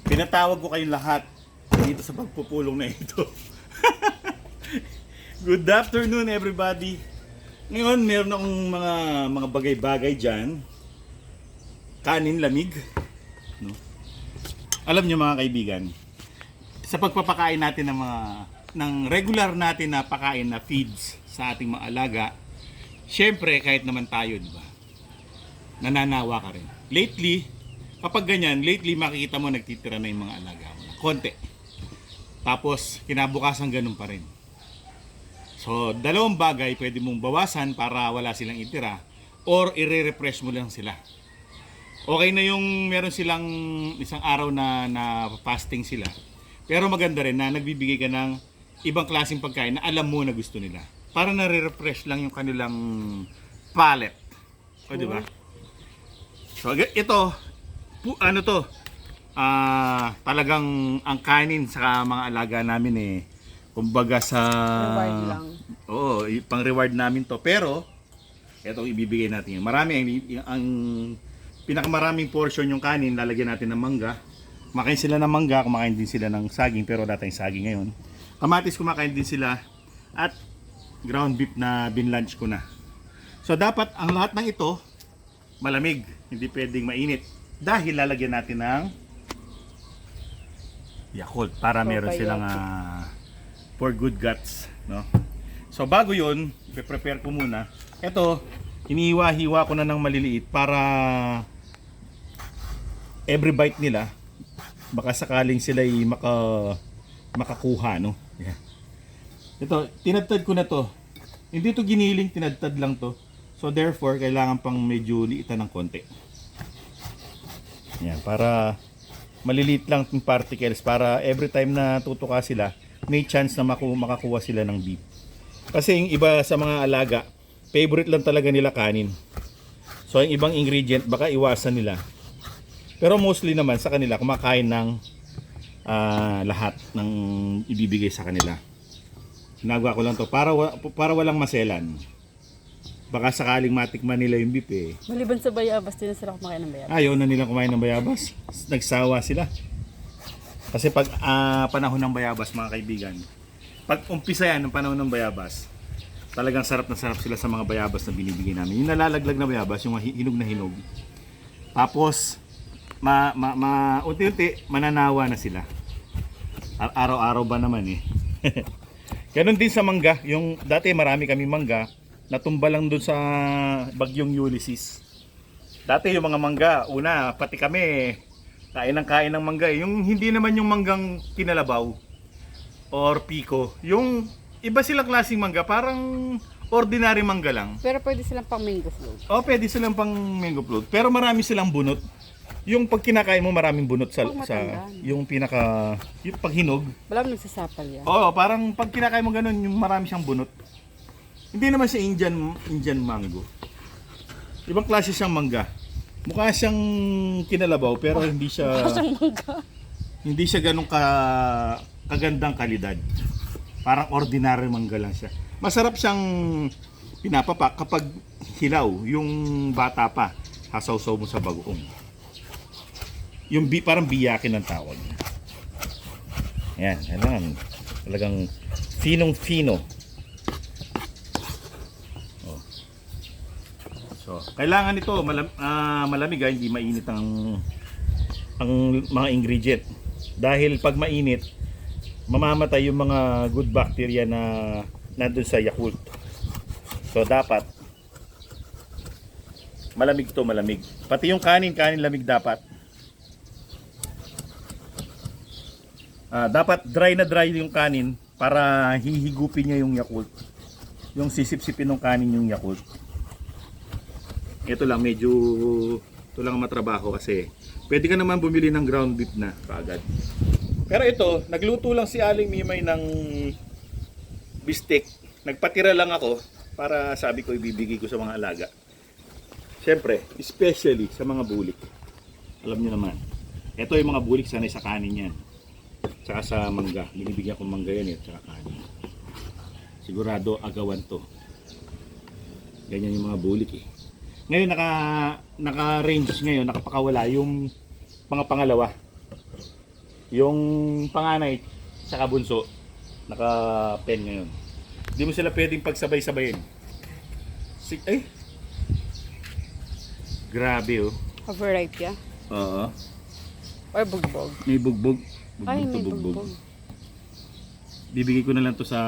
Pinatawag ko kayong lahat dito sa pagpupulong na ito. Good afternoon everybody. Ngayon meron akong mga bagay-bagay dyan. Kanin lamig, no? Alam niyo mga kaibigan, sa pagpapakain natin ng regular natin na pakain na feeds sa ating mga alaga, syempre kahit naman tayo, di ba? Nananawa ka rin. Lately, kapag ganyan, makikita mo nagtitira na yung mga alaga mo. Konti. Tapos, kinabukasan ganun pa rin. So, dalawang bagay pwede mong bawasan para wala silang itira or i-refresh mo lang sila. Okay na yung meron silang isang araw na fasting sila. Pero maganda rin na nagbibigay ka ng ibang klaseng pagkain na alam mo na gusto nila. Para na-refresh lang yung kanilang palate. O, di ba? So, ito, talagang ang kanin sa mga alaga namin kumbaga sa Reward lang. Oo, pang reward namin to. Pero etong ibibigay natin. Marami ang pinakamaraming portion yung kanin lalagyan natin ng mangga. Kumakain sila ng mangga, kumakain din sila ng saging pero wala tayong saging ngayon. Kamatis kumakain din sila at ground beef na binlunch ko na. So dapat ang lahat ng ito malamig, hindi pwedeng mainit dahil lalagyan natin ng Yakult para meron silang for good guts, no? So bago 'yon, i-prepare ko muna. Ito, hinihiwa-hiwa ko na ng maliliit para every bite nila baka sakaling sila ay makakuha, no? Yeah. Ito, tinadtad ko na to. Hindi to giniling, tinadtad lang to. So therefore, kailangan pang medyo liitan ng konti. Yan, para maliliit lang yung particles para every time na tutuka sila, may chance na makakuha sila ng beef. Kasi yung iba sa mga alaga, favorite lang talaga nila kanin. So yung ibang ingredient baka iwasan nila. Pero mostly naman sa kanila kumakain ng lahat ng ibibigay sa kanila. Ginagawa ko lang to para walang maselan. Baka sakaling matikman nila yung beef Maliban sa bayabas, din sila kumakain ng bayabas. Ayaw na nilang kumain ng bayabas. Nagsawa sila. Kasi pag panahon ng bayabas mga kaibigan, pag umpisa yan ng panahon ng bayabas, talagang sarap na sarap sila sa mga bayabas na binibigay namin. Yung nalalaglag na bayabas, yung hinog na hinog. Tapos, unti-unti, mananawa na sila. Araw-araw ba naman Ganon din sa mangga. Yung dati marami kami mangga, natumba lang doon sa bagyong Ulysses. Dati yung mga mangga, una, pati kami, kain ng mangga. Yung hindi naman yung manggang kinalabaw or piko. Yung iba silang klaseng mangga, parang ordinary mangga lang. Pero pwede silang pang mango float. O, pwede silang pang mango float. Pero marami silang bunot. Yung pag kinakain mo, maraming bunot sa yung yung paghinog. Wala mo nagsasapal yan. Oo, parang pag kinakain mo ganun, yung marami siyang bunot. Hindi naman siya Indian mango. Ibang klase siyang mangga. Mukha siyang kinalabaw pero hindi siya hindi siya ganun kagandang kalidad. Parang ordinary mangga lang siya. Masarap siyang pinapapak kapag hilaw, yung bata pa, hasaw-saw mo sa bagoong. Yung parang biyakin ng tawag. Ayan, kailangan talagang finong-fino. So, kailangan ito malamig, hindi mainit ang mga ingredient. Dahil pag mainit, mamamatay yung mga good bacteria na nandun sa Yakult. So, dapat malamig to, malamig. Pati yung kanin lamig dapat. Dapat dry na dry yung kanin para hihigupin niya yung Yakult. Yung sisip-sipin ng kanin yung Yakult. Ito lang, medyo ito lang matrabaho kasi pwede ka naman bumili ng ground beef na kaagad. Pero ito, nagluto lang si Aling Mimay ng bistek. Nagpatira lang ako para sabi ko ibibigay ko sa mga alaga. Siyempre, especially sa mga bulik. Alam niyo naman, ito yung mga bulik sanay sa kanin yan. Tsaka sa mangga, binibigyan ko mangga yan tsaka kanin. Sigurado agawan to. Ganyan yung mga bulik Ngayon naka-range ngayon, nakapakawala yung mga pangalawa. Yung panganay, saka bunso, naka-pen ngayon. Hindi mo sila pwedeng pagsabay-sabayin. Ay! Grabe oh. Overripe ya? Oo. Or bugbog? May bugbog. Ay, Bugbog to may bugbog. bugbog. Bibigay ko na lang to sa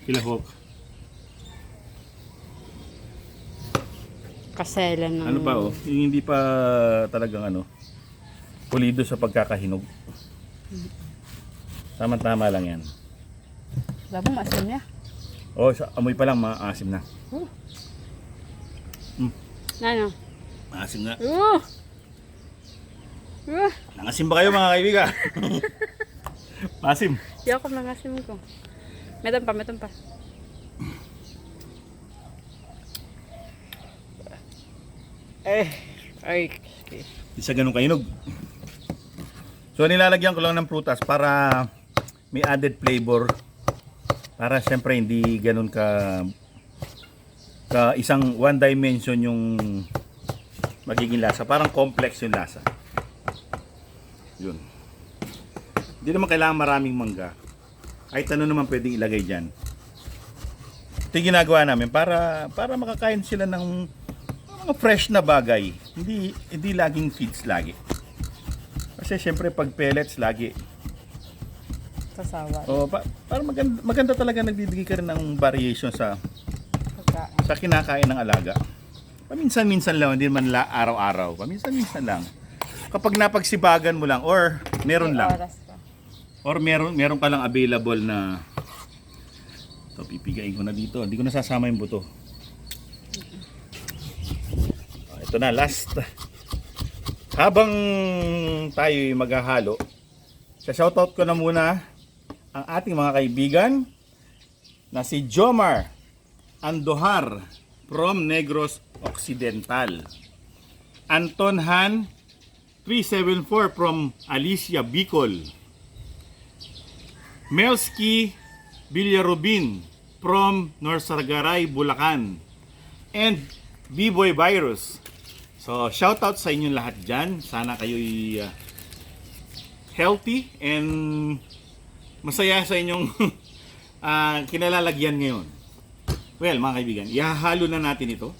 Kilahok. Kaselan ng... Ano pa oh, yung hindi pa talagang ano, pulido sa pagkakahinog. Tama-tama lang yan. Labang maasim niya. Oh, sa amoy pa lang maasim na. Ano? Maasim na. Nangasim ba kayo mga kaibigan? Maasim. Yakap ng asim ko. Meron pa, meron pa. Ay, okay. Hindi siya ganun kainog. So nilalagyan ko lang ng prutas para may added flavor. Para syempre hindi ganun ka isang one dimension yung magiging lasa. Parang complex yung lasa. Yun. Hindi naman kailangan maraming mangga. Kahit ano naman pwedeng ilagay dyan. Ito yung ginagawa namin para makakain sila ng mga fresh na bagay. Hindi laging feeds lagi. Kasi syempre pag pellets lagi. Sasawa. Para maganda talaga nagbibigay ka rin ng variation sa kinakain ng alaga. Paminsan-minsan lang, hindi man araw-araw. Paminsan-minsan lang. Kapag napagsibagan mo lang or meron May lang. oras pa. Or meron ka lang available na ito, pipigain ko na dito. Hindi ko nasasama yung buto. Ito na, last. Habang tayo maghahalo, shoutout ko na muna ang ating mga kaibigan na si Jomar Andohar from Negros Occidental. Anton Han 374 from Alicia Bicol. Melski Villarubin from Norsagaray, Bulacan. And B-Boy Virus. So, shoutout sa inyong lahat dyan. Sana kayo'y healthy and masaya sa inyong kinalalagyan ngayon. Well, mga kaibigan, ihahalo na natin ito.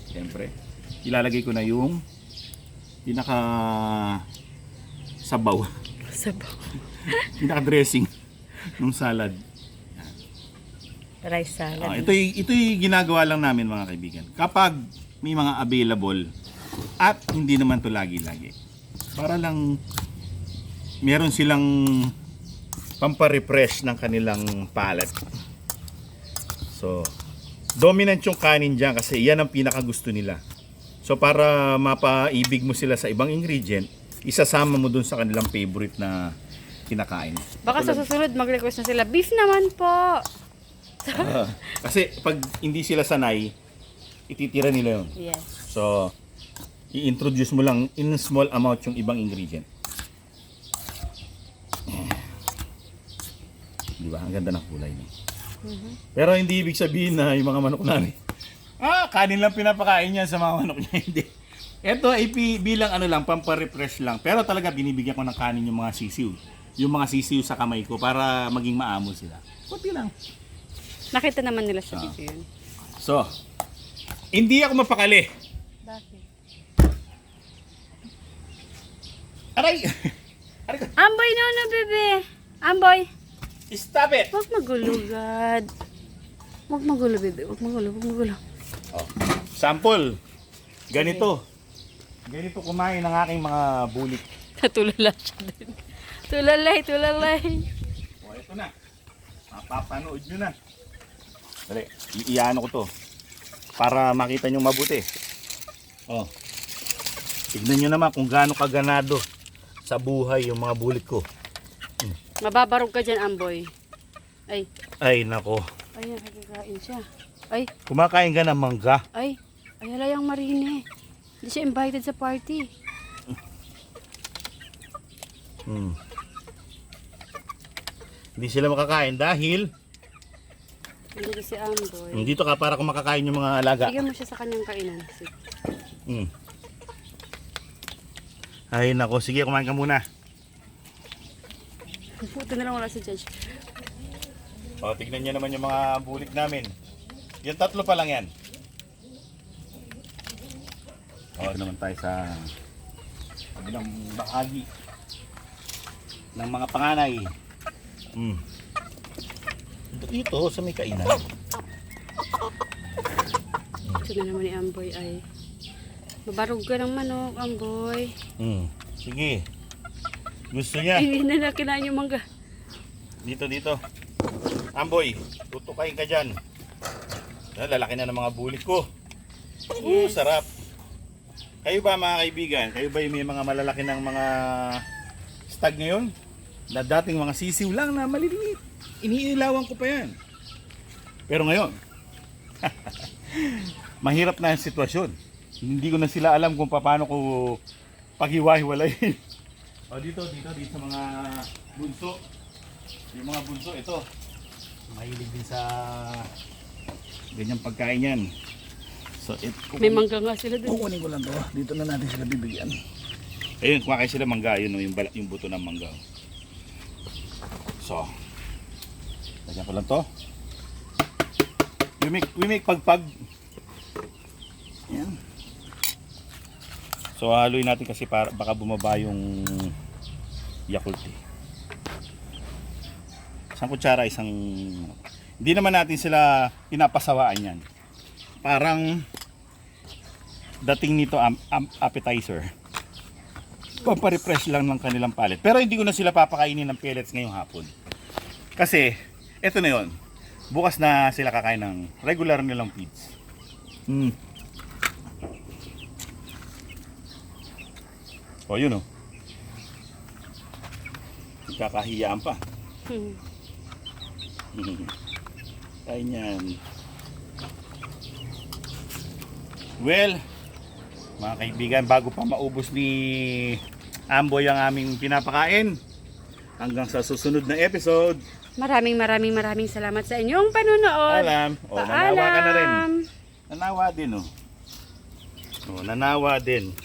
Siyempre, ilalagay ko na yung pinaka sabaw. Sabaw. Pinaka dressing ng salad. Rice salad. Ito yung ginagawa lang namin mga kaibigan. Kapag may mga available at hindi naman to lagi-lagi. Para lang meron silang pampa-refresh ng kanilang palate. So, dominant yung kanin dyan kasi yan ang pinaka-gusto nila. So, para mapaibig mo sila sa ibang ingredient, isasama mo dun sa kanilang favorite na kinakain. Baka sa susunod mag-request na sila, beef naman po. Kasi pag hindi sila sanay, ititira nila yun. Yes. So, i-introduce mo lang in small amount yung ibang ingredient. Di ba? Ang ganda ng kulay niya. Pero hindi ibig sabihin na yung mga manok namin, kanin lang pinapakain niya sa mga manok niya. Hindi. Ito ay bilang ano lang, pampa-refresh lang. Pero talaga binibigyan ko ng kanin yung mga sisiw. Yung mga sisiw sa kamay ko para maging maamo sila. Kunti lang. Nakita naman nila sa video yun. So, hindi ako mapakali. Bakit? Aray! Aray ko. Amboy, no, bebe. Amboy. Stop it! Huwag magulo, God. Huwag magulo, bebe. Huwag magulo. Oh. Sample. Ganito. Ganito kumain ng aking mga bulik. Natulala siya din. Tulalay. O, ito na. Mapapanood nyo na. Dali, iano ko to. Para makita nyo mabuti. Oh. Tignan nyo naman kung gaano kaganado sa buhay yung mga bulik ko. Mababarog ka dyan, Amboy. Ay, nako. Ay, nakakain siya. Ay, Kumakain ka ng mangga. ay, halayang marine. Hindi siya invited sa party. Hindi sila makakain dahil Hindi si Amboy. dito ka para kung makakain yung mga alaga. Bigyan mo siya sa kanyang kainan. Sige. Ay, nako. Sige, kumain ka muna. Puto na lang wala si Judge. O, tignan nyo naman yung mga bulik namin. Yung tatlo pa lang yan. O, naman tayo sa kabilang bahagi ng mga panganay. Dito sa may kainan. Ito na naman ni Amboy ay babarog ka ng manok, Amboy. Sige. Gusto niya. Hindi na kinain yung mangga. Dito. Amboy, tutukain ka dyan. Lalaki na ng mga bulik ko. Yes. Sarap. Kayo ba mga kaibigan? Kayo ba yung may mga malalaki ng mga stag ngayon? Na dating mga sisiw lang na maliliit. Iniilawan ko pa yan. Pero ngayon, mahirap na ang sitwasyon. Hindi ko na sila alam kung paano ko paghiwa-hiwalayin. O dito sa mga bunso. Yung mga bunso, ito. Mahilig din sa ganyang pagkain yan. So, May mangga nga sila dun. kukunin ko lang to. Dito na natin sila bibigyan. Ayun, kumakain sila mangga. Yun, yung buto ng mangga. So, lagyan ko lang to. We make pagpag. Yan. So, haluin natin kasi para baka bumaba yung Yakult eh. Isang kutsara, hindi naman natin sila pinapasawaan yan. Parang dating nito appetizer. Pampa-refresh lang ng kanilang palate. Pero hindi ko na sila papakainin ng pellets ngayong hapon. Kasi, eto na yon. Bukas na sila kakain ng regular nilang feeds. O, yun o. Kakahiyaan pa. Ay niyan. Well, mga kaibigan, bago pa maubos ni Amboy ang aming pinapakain, hanggang sa susunod na episode. Maraming salamat sa inyong panunood. Nanawa ka na rin. Nanawa din, oh. Nanawa din.